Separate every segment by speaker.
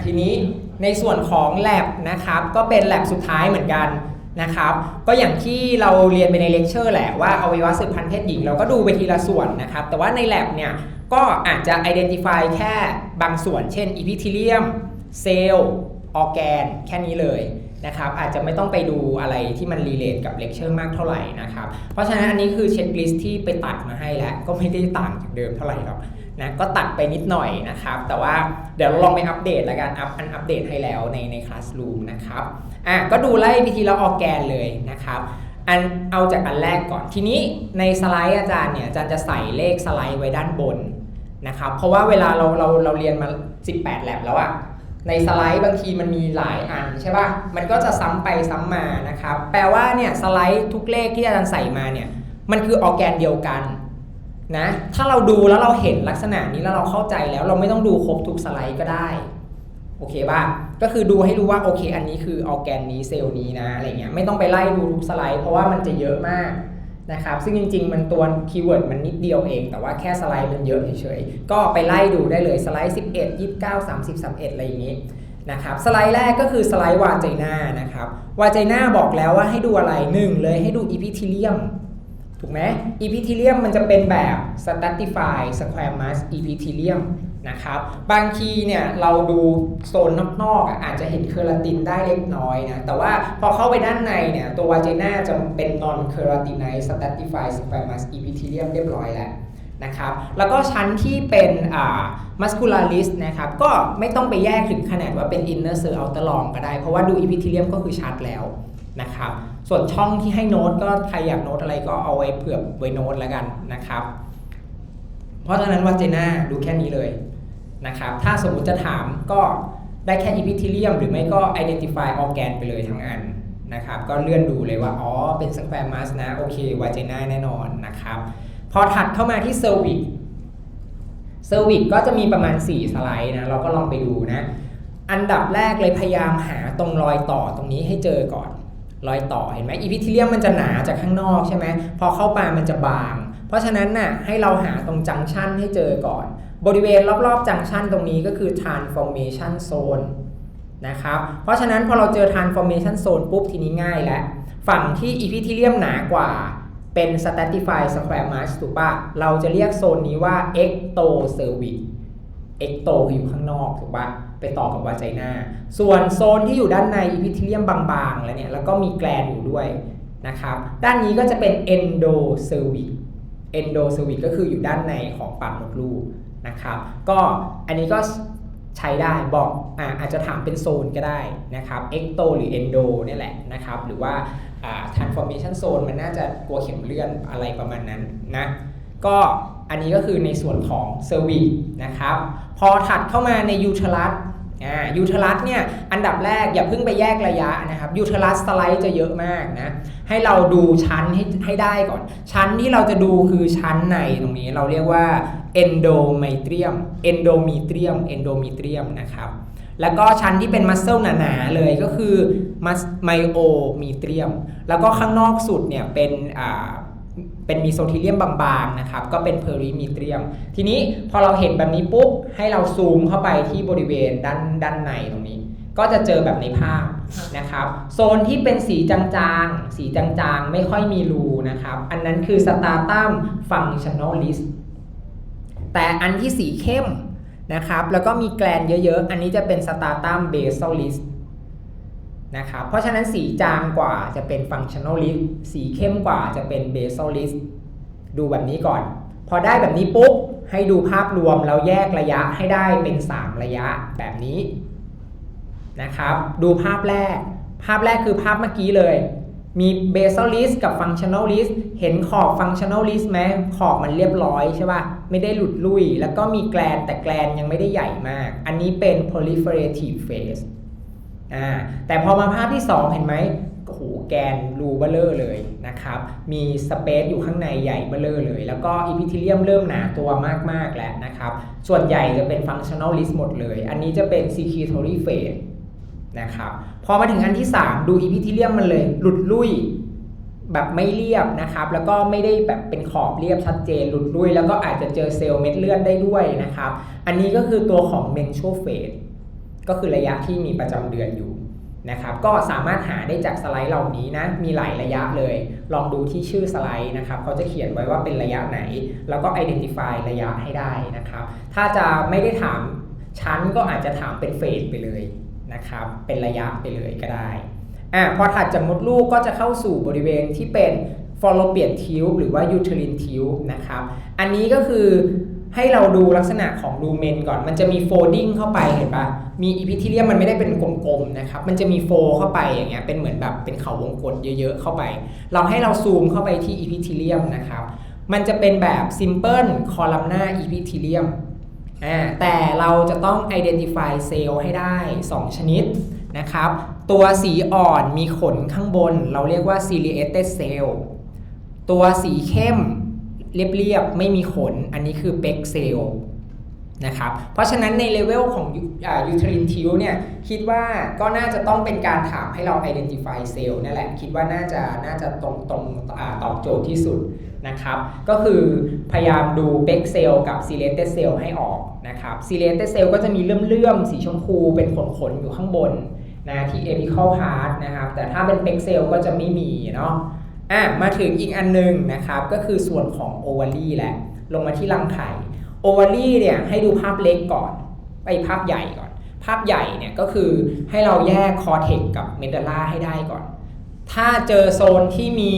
Speaker 1: ทีนี้ในส่วนของ lab นะครับก็เป็น lab สุดท้ายเหมือนกันนะครับก็อย่างที่เราเรียนไปในเลคเชอร์แหละว่าอวัยวะสืบพันธุ์เพศหญิงเราก็ดูไปทีละส่วนนะครับแต่ว่าใน lab เนี่ยก็อาจจะ identify แค่บางส่วนเช่น epithelium เซลล์ออร์แกนแค่นี้เลยนะครับอาจจะไม่ต้องไปดูอะไรที่มันรีเลทกับเลคเชอร์มากเท่าไหร่นะครับเพราะฉะนั้นอันนี้คือเช็คลิสต์ที่ไปตัดมาให้แล้วก็ไม่ได้ต่างจากเดิมเท่าไหร่หรอกนะก็ตัดไปนิดหน่อยนะครับแต่ว่าเดี๋ยวเราลองไปอัปเดตแล้วกันอัปเดตให้แล้วในคลาสรูมนะครับก็ดูไล่ไปทีละออร์แกนเลยนะครับเอาจากอันแรกก่อนทีนี้ในสไลด์อาจารย์เนี่ยอาจารย์จะใส่เลขสไลด์ไว้ด้านบนนะครับเพราะว่าเวลาเราเรียนมา18 lab แล้วในสไลด์บางทีมันมีหลายอันใช่ป่ะมันก็จะซ้ำไปซ้ำมานะครับแปลว่าเนี่ยสไลด์ทุกเลขที่อาจารย์ใส่มาเนี่ยมันคือออร์แกนเดียวกันนะถ้าเราดูแล้วเราเห็นลักษณะนี้แล้วเราเข้าใจแล้วเราไม่ต้องดูครบทุกสไลด์ก็ได้โอเคป่ะก็คือดูให้รู้ว่าโอเคอันนี้คือออร์แกนนี้เซลล์นี้นะอะไรเงี้ยไม่ต้องไปไล่ดูทุกสไลด์เพราะว่ามันจะเยอะมากนะครับซึ่งจริงๆมันตัวคีย์เวิร์ดมันนิดเดียวเองแต่ว่าแค่สไลด์มันเยอะเฉยๆก็ไปไล่ดูได้เลยสไลด์11 29 30 31อะไรอย่างงี้นะครับสไลด์แรกก็คือสไลด์วาไจน่านะครับวาไจน่าบอกแล้วว่าให้ดูอะไร1เลยให้ดูอีพิธีเลียมถูกไหมอีพิธีเลียมมันจะเป็นแบบ stratified squamous epithelium นะครับบางทีเนี่ยเราดูโซนนอกๆอาจจะเห็นเคอราตินได้เล็กน้อยนะแต่ว่าพอเข้าไปด้านในเนี่ยตัววาไจน่าจะเป็น non keratinized stratified squamous epithelium เรียบร้อยแล้วนะครับแล้วก็ชั้นที่เป็นmuscularis นะครับก็ไม่ต้องไปแยกถึงขนาดว่าเป็น inner cell outer long ก็ได้เพราะว่าดู epithelium ก็คือชัดแล้วนะครับส่วนช่องที่ให้โน้ตก็ใครอยากโน้ตอะไรก็เอาไว้เผื่อไว้โน้ตแล้วกันนะครับเพราะฉะนั้นวาไจน่าดูแค่นี้เลยนะครับถ้าสมมุติจะถามก็ได้แค่ epithelium หรือไม่ก็ identify organ ไปเลยทั้งอันนะครับก็เลื่อนดูเลยว่าอ๋อเป็น squamous นะโอเควาไจน่าแน่นอนนะครับพอถัดเข้ามาที่เซอร์วิกก็จะมีประมาณ4สไลด์นะเราก็ลองไปดูนะอันดับแรกเลยพยายามหาตรงรอยต่อตรงนี้ให้เจอก่อนรอยต่อเห็นไหมอีพิธีเลียมมันจะหนาจากข้างนอกใช่ไหมพอเข้าไปมันจะบางเพราะฉะนั้นน่ะให้เราหาตรงจังชันให้เจอก่อนบริเวณรอบๆจังชันตรงนี้ก็คือ transformation zone นะครับเพราะฉะนั้นพอเราเจอ transformation zone ปุ๊บทีนี้ง่ายแล้วฝั่งที่อีพิธีเลียมหนากว่าเป็น stratified squamous ถูกป่ะเราจะเรียกโซนนี้ว่า ectocervix ecto คืออยู่ข้างนอกถูกป่ะไปต่อกับวาไจน่าส่วนโซนที่อยู่ด้านในอีพิธีเลียมบางๆแล้วเนี่ยแล้วก็มีแกลนอยู่ด้วยนะครับด้านนี้ก็จะเป็น endocervix ก็คืออยู่ด้านในของปากมดลูกนะครับก็อันนี้ก็ใช้ได้บอกอาจจะถามเป็นโซนก็ได้นะครับ ecto หรือ endo นี่แหละนะครับหรือว่าtransformation zone มันน่าจะกลัวเข็มเลื่อนอะไรประมาณนั้นนะก็อันนี้ก็คือในส่วนของ cervix นะครับพอถัดเข้ามาใน uterus uterus เนี่ยอันดับแรกอย่าเพิ่งไปแยกระยะนะครับ uterus สไลด์จะเยอะมากนะให้เราดูชั้นให้ได้ก่อนชั้นที่เราจะดูคือชั้นในตรงนี้เราเรียกว่า endometrium นะครับแล้วก็ชั้นที่เป็นมัสเซลหนาๆเลยก็คือไมโอมีเทรียมแล้วก็ข้างนอกสุดเนี่ยเป็นมีโซทีเลียมบางๆนะครับก็เป็นเพอริมีเทรียมทีนี้พอเราเห็นแบบนี้ปุ๊บให้เราซูมเข้าไปที่บริเวณด้านในตรงนี้ก็จะเจอแบบในภาพนะครับโซนที่เป็นสีจางๆไม่ค่อยมีรูนะครับอันนั้นคือ stratum functionalis แต่อันที่สีเข้มนะครับแล้วก็มีแกลนเยอะๆอันนี้จะเป็น stratum basalis นะครับเพราะฉะนั้นสีจางกว่าจะเป็น functionalis สีเข้มกว่าจะเป็น basalis ดูแบบนี้ก่อนพอได้แบบนี้ปุ๊บให้ดูภาพรวมแล้วแยกระยะให้ได้เป็น3ระยะแบบนี้นะครับดูภาพแรกคือภาพเมื่อกี้เลยมี basalis กับ functionalis เห็นขอบ functionalis ไหมขอบมันเรียบร้อยใช่ป่ะไม่ได้หลุดลุ่ยแล้วก็มีแกลนแต่แกลนยังไม่ได้ใหญ่มากอันนี้เป็น proliferative phase แต่พอมาภาพที่2เห็นไหมโอ้โหแกนรูเบ้อเร่อเลยนะครับมีสเปซอยู่ข้างในใหญ่เบ้อเร่อเลยแล้วก็อีพิธีเลียมเริ่มหนาตัวมากๆแล้วนะครับส่วนใหญ่จะเป็น functionalis หมดเลยอันนี้จะเป็น secretory phase นะครับพอมาถึงอันที่3ดูอีพิธีเลียมมันเลยหลุดลุ่ยแบบไม่เรียบนะครับแล้วก็ไม่ได้แบบเป็นขอบเรียบชัดเจนหลุดลุ่ยแล้วก็อาจจะเจอเซลล์เม็ดเลือดได้ด้วยนะครับอันนี้ก็คือตัวของ menstrual phase ก็คือระยะที่มีประจำเดือนอยู่นะครับก็สามารถหาได้จากสไลด์เหล่านี้นะมีหลายระยะเลยลองดูที่ชื่อสไลด์นะครับเขาจะเขียนไว้ว่าเป็นระยะไหนแล้วก็ identify ระยะให้ได้นะครับถ้าจะไม่ได้ถามชั้นก็อาจจะถามเป็นเฟสไปเลยนะครับเป็นระยะไปเลยก็ได้พอถัดจากมดลูกก็จะเข้าสู่บริเวณที่เป็น fallopian tube หรือว่า uterine tube นะครับอันนี้ก็คือให้เราดูลักษณะของลูเมนก่อนมันจะมีโฟลดิ้งเข้าไปเห็นปะมีอีพิธีเลียมมันไม่ได้เป็นกลมๆนะครับมันจะมีโฟลเข้าไปอย่างเงี้ยเป็นเหมือนแบบเป็นเขาวงกตเยอะๆเข้าไปเราให้เราซูมเข้าไปที่อีพิธีเลียมนะครับมันจะเป็นแบบ simple columnar epithelium แต่เราจะต้อง identify เซลล์ให้ได้2ชนิดนะครับตัวสีอ่อนมีขนข้างบนเราเรียกว่า ciliated cell ตัวสีเข้มเรียบๆไม่มีขนอันนี้คือ PEG cell นะครับเพราะฉะนั้นในเลเวลของuterine tube เนี่ยคิดว่าก็น่าจะต้องเป็นการถามให้เรา identify เซลล์นั่นแหละคิดว่าน่าจะตรงตอบโจทย์ที่สุดนะครับก็คือพยายามดู PEG cell กับ ciliated cell ให้ออกนะครับ ciliated cell ก็จะมีเลื่อมๆสีชมพูเป็นขนๆอยู่ข้างบนนะที่ apical part นะครับแต่ถ้าเป็น PEG cell ก็จะไม่มีเนาะมาถึงอีกอันนึงนะครับก็คือส่วนของโอวารีแหละลงมาที่รังไข่โอวารีเนี่ยให้ดูภาพเล็กก่อนไปภาพใหญ่ก่อนภาพใหญ่เนี่ยก็คือให้เราแยกคอเทกกับเมดัลล่าให้ได้ก่อนถ้าเจอโซนที่มี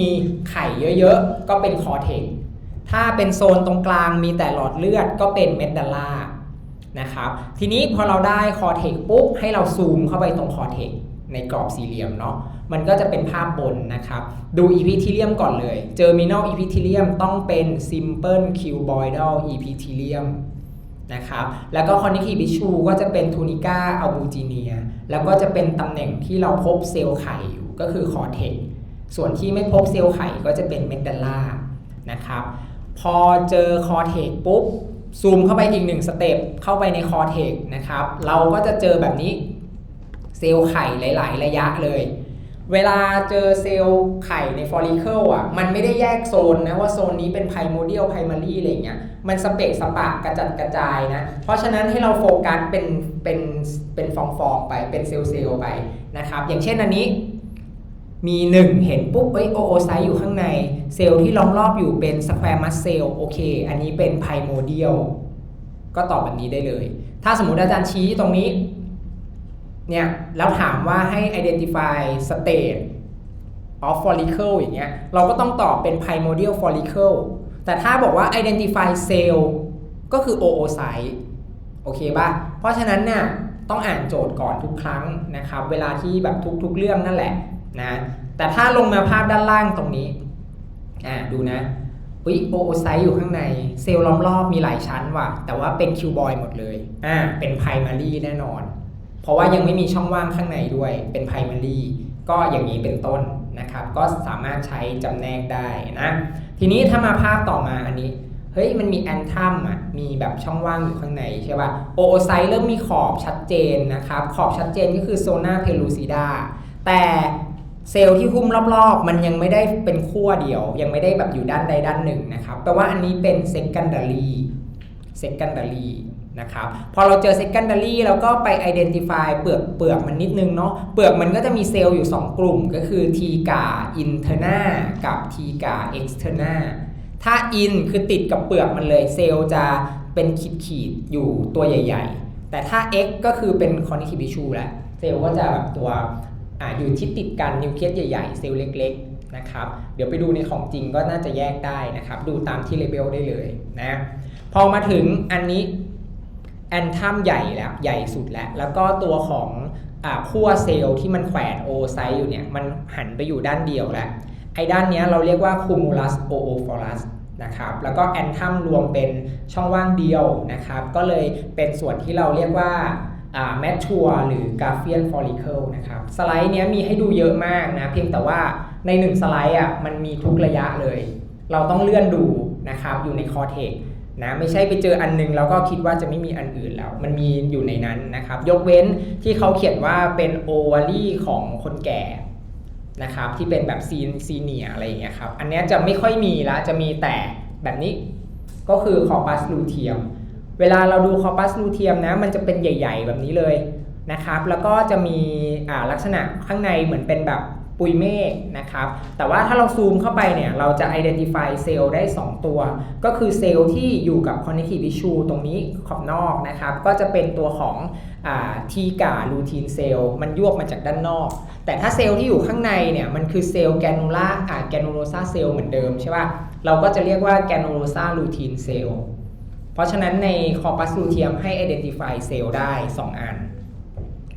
Speaker 1: ไข่เยอะๆก็เป็นคอเทกถ้าเป็นโซนตรงกลางมีแต่หลอดเลือดก็เป็นเมดัลล่านะครับทีนี้พอเราได้คอเทกปุ๊บให้เราซูมเข้าไปตรงคอเทกในกรอบสี่เหลี่ยมเนาะมันก็จะเป็นภาพบนนะครับดู epithelium ก่อนเลย terminal epithelium ต้องเป็น simple cuboidal epithelium นะครับแล้วก็ connective tissue ก็จะเป็น tunica albuginea แล้วก็จะเป็นตำแหน่งที่เราพบเซลล์ไข่อยู่ก็คือ cortex ส่วนที่ไม่พบเซลล์ไข่ก็จะเป็น medulla นะครับพอเจอ cortex ปุ๊บซูมเข้าไปอีก1สเต็ปเข้าไปใน cortex นะครับเราก็จะเจอแบบนี้เซลล์ไข่หลายๆระยะเลยเวลาเจอเซลล์ไข่ในฟอลิเคิลอ่ะมันไม่ได้แยกโซนนะว่าโซนนี้เป็น primordial primary อะไรเงี้ยมันสเปกสปะกระจัดกระจายนะเพราะฉะนั้นให้เราโฟกัสเป็นฟองๆไปเป็นเซลล์ไปนะครับอย่างเช่นอันนี้มี1เห็นปุ๊บโอโอไซต์อยู่ข้างในเซลล์ที่ล้อมรอบอยู่เป็น squamous cell โอเคอันนี้เป็น primordial ก็ตอบแบบนี้ได้เลยถ้าสมมุติอาจารย์ชี้ตรงนี้เนี่ยแล้วถามว่าให้ identify state of follicle อย่างเงี้ยเราก็ต้องตอบเป็น primordial follicle แต่ถ้าบอกว่า identify cell ก็คือ oocyte โอเคป่ะเพราะฉะนั้นเนี่ยต้องอ่านโจทย์ก่อนทุกครั้งนะครับเวลาที่แบบทุกเรื่องนั่นแหละนะแต่ถ้าลงมาภาพด้านล่างตรงนี้ดูนะoocyte อยู่ข้างในเซลล์ล้อมรอบมีหลายชั้นว่ะแต่ว่าเป็น cuboid หมดเลยเป็น primary แน่นอนเพราะว่ายังไม่มีช่องว่างข้างในด้วยเป็น primary ก็อย่างนี้เป็นต้นนะครับก็สามารถใช้จำแนกได้นะทีนี้ถ้ามาภาพต่อมาอันนี้เฮ้ยมันมีแอนทัมมีแบบช่องว่างอยู่ข้างในใช่ป่ะโอโอไซต์เริ่มมีขอบชัดเจนนะครับขอบชัดเจนก็คือโซนาเพลูซิดาแต่เซลล์ที่หุ้มรอบๆมันยังไม่ได้เป็นขั้วเดียวยังไม่ได้แบบอยู่ด้านใดด้านหนึ่งนะครับแปลว่าอันนี้เป็น secondary นะครับพอเราเจอ secondary แล้วก็ไป identify เปลือกมันนิดนึงเนาะเปลือกมันก็จะมีเซลล์อยู่2กลุ่มก็คือ T-GA interna กับ T-GA externa ถ้า in คือติดกับเปลือกมันเลยเซลล์จะเป็นขีดอยู่ตัวใหญ่ๆแต่ถ้า X ก็คือเป็น connective tissue แล้วเซลล์ก็จะแบบตัวอยู่ที่ติดกันนิวเคลียสใหญ่ๆเซลล์เล็กๆนะครับเดี๋ยวไปดูในของจริงก็น่าจะแยกได้นะครับดูตามที่เลเบลได้เลยนะพอมาถึงอันนี้แอนทัมใหญ่แล้วใหญ่สุดแล้วก็ตัวของขั้วเซลล์ที่มันแขวนโอไซต์อยู่เนี่ยมันหันไปอยู่ด้านเดียวแล้วไอ้ด้านนี้เราเรียกว่า cumulus oophorus นะครับแล้วก็แอนทัมรวมเป็นช่องว่างเดียวนะครับก็เลยเป็นส่วนที่เราเรียกว่าmature หรือ Garfield follicle นะครับสไลด์นี้มีให้ดูเยอะมากนะเพียงแต่ว่าใน1สไลด์มันมีทุกระยะเลยเราต้องเลื่อนดูนะครับอยู่ในคอเทกนะไม่ใช่ไปเจออันนึงแล้วก็คิดว่าจะไม่มีอันอื่นแล้วมันมีอยู่ในนั้นนะครับยกเว้นที่เขาเขียนว่าเป็นโอวารีของคนแก่นะครับที่เป็นแบบซีเนียอะไรอย่างเงี้ยครับอันนี้จะไม่ค่อยมีละจะมีแต่แบบนี้ก็คือคอปัสลูเทียมเวลาเราดูคอปัสลูเทียมนะมันจะเป็นใหญ่ๆแบบนี้เลย นะครับแล้วก็จะมีลักษณะข้างในเหมือนเป็นแบบปุยเมฆนะครับแต่ว่าถ้าเราซูมเข้าไปเนี่ยเราจะ identify เซลล์ได้2ตัวก็คือเซลล์ที่อยู่กับ connective tissue ตรงนี้ขอบนอกนะครับก็จะเป็นตัวของทีกาลูทีนเซลล์มันยวบมาจากด้านนอกแต่ถ้าเซลล์ที่อยู่ข้างในเนี่ยมันคือเซลล์แกนูล่าแกนูโลซาเซลล์เหมือนเดิมใช่ป่ะเราก็จะเรียกว่าแกนูโลซาลูทีนเซลล์เพราะฉะนั้นใน corpus luteum ให้ identify เซลล์ได้2อัน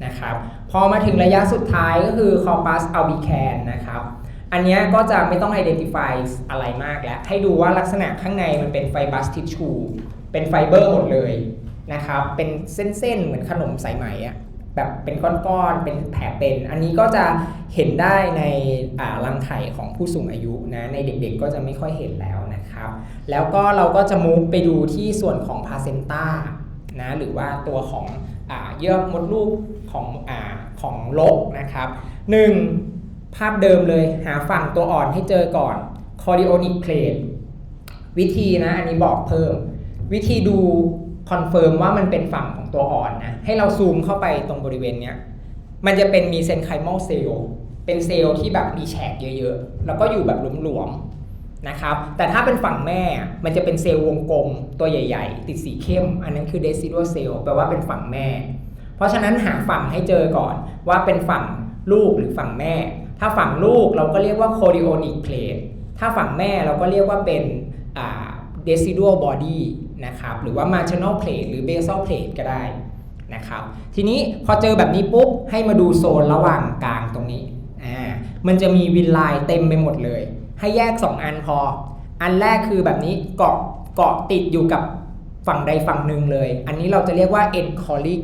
Speaker 1: นะครับพอมาถึงระยะสุดท้ายก็คือ corpus albicans นะครับอันนี้ก็จะไม่ต้อง identify อะไรมากแล้วให้ดูว่าลักษณะข้างในมันเป็น fibrous tissue เป็นไฟเบอร์หมดเลยนะครับเป็นเส้นๆเหมือนขนมสายไหมอะแบบเป็นก้อนๆเป็นแผลเป็นอันนี้ก็จะเห็นได้ในรังไข่ของผู้สูงอายุนะในเด็กๆก็จะไม่ค่อยเห็นแล้วนะครับแล้วก็เราก็จะมุ่งไปดูที่ส่วนของพาเซนต้านะหรือว่าตัวของเยื่อมดลูกของลกนะครับ1ภาพเดิมเลยหาฝั่งตัวอ่อนให้เจอก่อน chorionic plate วิธีนะอันนี้บอกเพิ่มวิธีดูคอนเฟิร์มว่ามันเป็นฝั่งของตัวอ่อนนะให้เราซูมเข้าไปตรงบริเวณเนี้ยมันจะเป็นมีเซนไคมอลเซลล์เป็นเซลล์ที่แบบมีแฉกเยอะๆแล้วก็อยู่แบบหลวมๆนะครับแต่ถ้าเป็นฝั่งแม่มันจะเป็นเซลล์วงกลมตัวใหญ่ๆติดสีเข้มอันนั้นคือ decidual cell แปลว่าเป็นฝั่งแม่เพราะฉะนั้นหาฝั่งให้เจอก่อนว่าเป็นฝั่งลูกหรือฝั่งแม่ถ้าฝั่งลูกเราก็เรียกว่า chorionic plate ถ้าฝั่งแม่เราก็เรียกว่าเป็นdecidual body นะครับหรือว่า marginal plate หรือ basal plate ก็ได้นะครับทีนี้พอเจอแบบนี้ปุ๊บให้มาดูโซนระหว่างกลางตรงนี้มันจะมีวินไลน์เต็มไปหมดเลยให้แยก2อันพออันแรกคือแบบนี้เกาะติดอยู่กับฝั่งใดฝั่งหนึ่งเลยอันนี้เราจะเรียกว่า encholic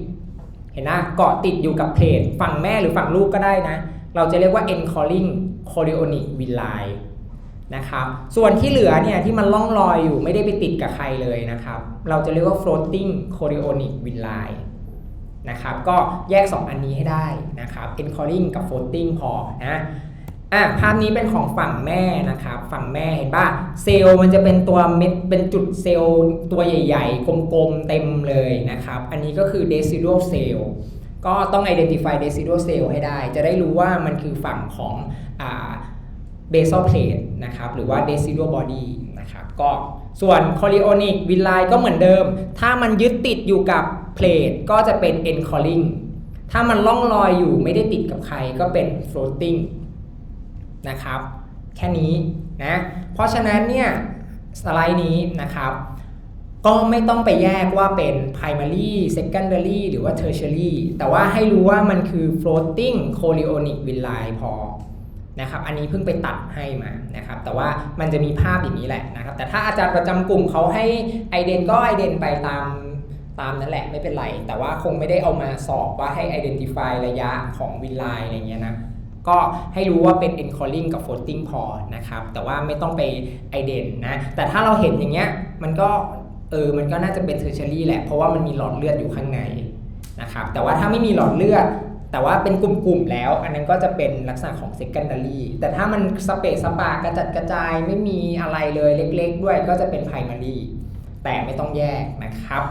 Speaker 1: เห็นนะเกาะติดอยู่กับเพลทฝั่งแม่หรือฝั่งลูกก็ได้นะเราจะเรียกว่า encholic chorionic villi นะครับส่วนที่เหลือเนี่ยที่มันล่องลอยอยู่ไม่ได้ไปติดกับใครเลยนะครับเราจะเรียกว่า floating chorionic villi นะครับก็แยก2อันนี้ให้ได้นะครับ encholic กับ floating พอนะภาพนี้เป็นของฝั่งแม่นะครับฝั่งแม่เห็นป่ะเซลล์มันจะเป็นตัวเม็ดเป็นจุดเซลล์ตัวใหญ่ๆกลมๆเต็มเลยนะครับอันนี้ก็คือ decidual cell ก็ต้อง identify decidual cell ให้ได้จะได้รู้ว่ามันคือฝั่งของbasal plate นะครับหรือว่า decidual body นะครับก็ส่วน chorionic villi ก็เหมือนเดิมถ้ามันยึดติดอยู่กับ plate ก็จะเป็น encholic ถ้ามันล่องลอยอยู่ไม่ได้ติดกับใครก็เป็น floatingนะครับแค่นี้นะเพราะฉะนั้นเนี่ยสไลด์นี้นะครับก็ไม่ต้องไปแยกว่าเป็น primary secondary หรือว่า tertiary แต่ว่าให้รู้ว่ามันคือ floating chorionic villi พอนะครับอันนี้เพิ่งไปตัดให้มานะครับแต่ว่ามันจะมีภาพอย่างนี้แหละนะครับแต่ถ้าอาจารย์ประจำกลุ่มเขาให้ไอเดนก็ไอเดนไปตามนั่นแหละไม่เป็นไรแต่ว่าคงไม่ได้เอามาสอบว่าให้ identify ระยะของ villi อะไรเงี้ยนะก็ให้รู้ว่าเป็น encholic กับ floating พอนะครับแต่ว่าไม่ต้องไปไอเดนนะแต่ถ้าเราเห็นอย่างเงี้ยมันก็น่าจะเป็น tertiary แหละเพราะว่ามันมีหลอดเลือดอยู่ข้างในนะครับแต่ว่าถ้าไม่มีหลอดเลือดแต่ว่าเป็นกลุ่มๆแล้วอันนั้นก็จะเป็นลักษณะของ secondary แต่ถ้ามันสเปซสปากระจัดกระจายไม่มีอะไรเลยเล็กๆด้วยก็จะเป็น primary แต่ไม่ต้องแยกนะครับ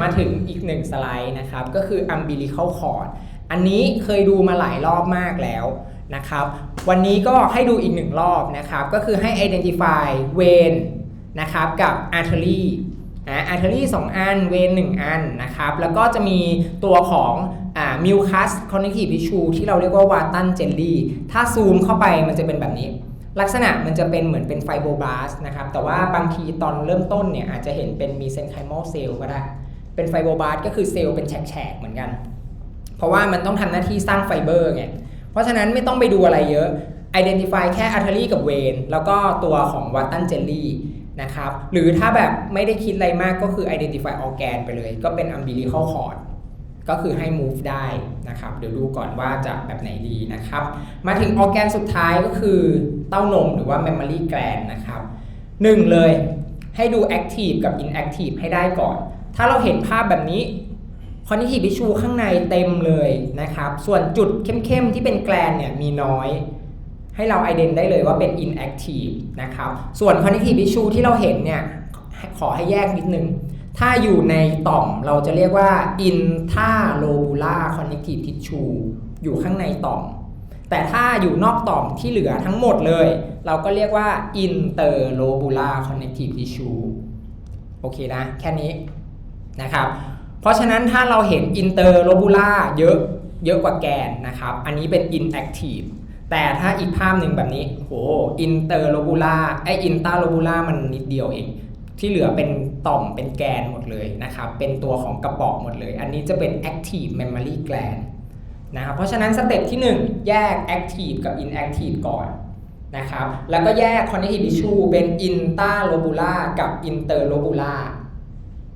Speaker 1: มาถึงอีก1สไลด์นะครับก็คือ umbilical cord อันนี้เคยดูมาหลายรอบมากแล้วนะครับวันนี้ก็ให้ดูอีก1รอบนะครับก็คือให้ identify vein นะครับกับ artery artery 2 อัน vein 1 อันนะครับแล้วก็จะมีตัวของmucus connective tissue ที่เราเรียกว่า Wharton jelly ถ้าซูมเข้าไปมันจะเป็นแบบนี้ลักษณะมันจะเป็นเหมือนเป็น fibroblast นะครับแต่ว่าบางทีตอนเริ่มต้นเนี่ยอาจจะเห็นเป็น mesenchymal cell ก็ได้เป็น fibroblast ก็คือเซลล์เป็นแฉกๆเหมือนกันเพราะว่ามันต้องทำหน้าที่สร้างไฟเบอร์ไงเพราะฉะนั้นไม่ต้องไปดูอะไรเยอะ identify แค่ artery กับ vein แล้วก็ตัวของ Wharton jelly นะครับหรือถ้าแบบไม่ได้คิดอะไรมากก็คือ identify organ ไปเลยก็เป็น umbilical cord ก็คือให้ move ได้นะครับเดี๋ยวดูก่อนว่าจะแบบไหนดีนะครับมาถึง organ สุดท้ายก็คือเต้านมหรือว่า mammary gland นะครับ1เลยให้ดู active กับ inactive ให้ได้ก่อนถ้าเราเห็นภาพแบบนี้connective tissue ข้างในเต็มเลยนะครับส่วนจุดเข้มๆที่เป็นแกลนเนี่ยมีน้อยให้เรา ident ได้เลยว่าเป็น inactive นะครับส่วน connective tissue ที่เราเห็นเนี่ยขอให้แยกนิดนึง ถ้าอยู่ในต่อมเราจะเรียกว่า intralobular connective tissue อยู่ข้างในต่อมแต่ถ้าอยู่นอกต่อมที่เหลือทั้งหมดเลยเราก็เรียกว่า interlobular connective tissue โอเคนะแค่นี้นะครับเพราะฉะนั้นถ้าเราเห็น interlobular เยอะกว่าแกนนะครับอันนี้เป็น inactive แต่ถ้าอีกภาพหนึ่งแบบนี้โห interlobular intralobular มันนิดเดียวเองที่เหลือเป็นต่อมเป็นแกนหมดเลยนะครับเป็นตัวของกระป๋องหมดเลยอันนี้จะเป็น active mammary gland นะครับเพราะฉะนั้นสเต็ปที่ 1 แยก active กับ inactive ก่อนนะครับแล้วก็แยก connective tissue เป็น intralobular กับ interlobular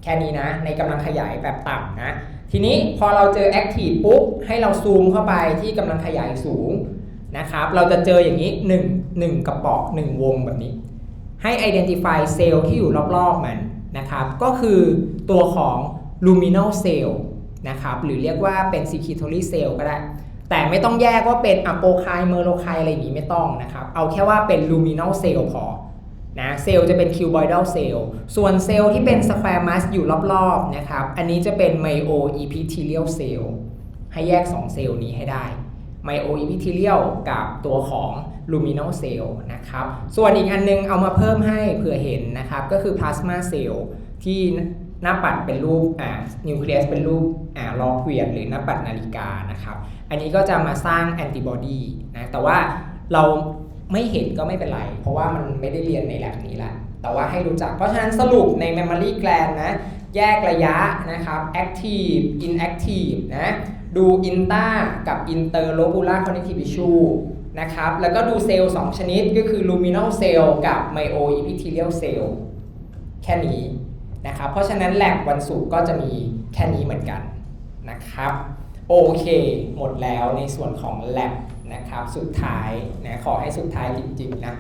Speaker 1: แค่นี้นะในกำลังขยายแบบต่ำนะทีนี้พอเราเจอ active ปุ๊บให้เราซูมเข้าไปที่กำลังขยายสูงนะครับเราจะเจออย่างนี้1กระป๋อง1วงแบบนี้ให้ identify เซลล์ที่อยู่รอบๆมันนะครับก็คือตัวของ luminal cell นะครับหรือเรียกว่าเป็น secretory cell ก็ได้แต่ไม่ต้องแยกว่าเป็น apocrine merocrine อะไรอย่างนี้ไม่ต้องนะครับเอาแค่ว่าเป็น luminal cell พอนะเซลล์จะเป็น cuboidal cell ส่วนเซลล์ที่เป็น square mass อยู่รอบๆนะครับอันนี้จะเป็น myoepithelial cell ให้แยก2เซลล์นี้ให้ได้ myoepithelial กับตัวของ luminal cell นะครับส่วนอีกอันนึงเอามาเพิ่มให้เผื่อเห็นนะครับก็คือ plasma cell ที่หน้าปัดเป็นรูปนิวเคลียสเป็นรูปล้อเกวียนหรือหน้าปัดนาฬิกานะครับอันนี้ก็จะมาสร้างแอนติบอดีนะแต่ว่าเราไม่เห็นก็ไม่เป็นไรเพราะว่ามันไม่ได้เรียนในแลบนี้แหละแต่ว่าให้รู้จักเพราะฉะนั้นสรุปใน mammary gland นะแยกระยะนะครับ active inactive นะดู inter กับ interlobular connective tissue นะครับแล้วก็ดูเซลล์2ชนิดก็คือ luminal cell กับ myoepithelial cell แค่นี้นะครับเพราะฉะนั้นแลบวันศุกร์ก็จะมีแค่นี้เหมือนกันนะครับโอเคหมดแล้วในส่วนของแลบนะครับสุดท้ายนะขอให้สุดท้ายจริงๆนะ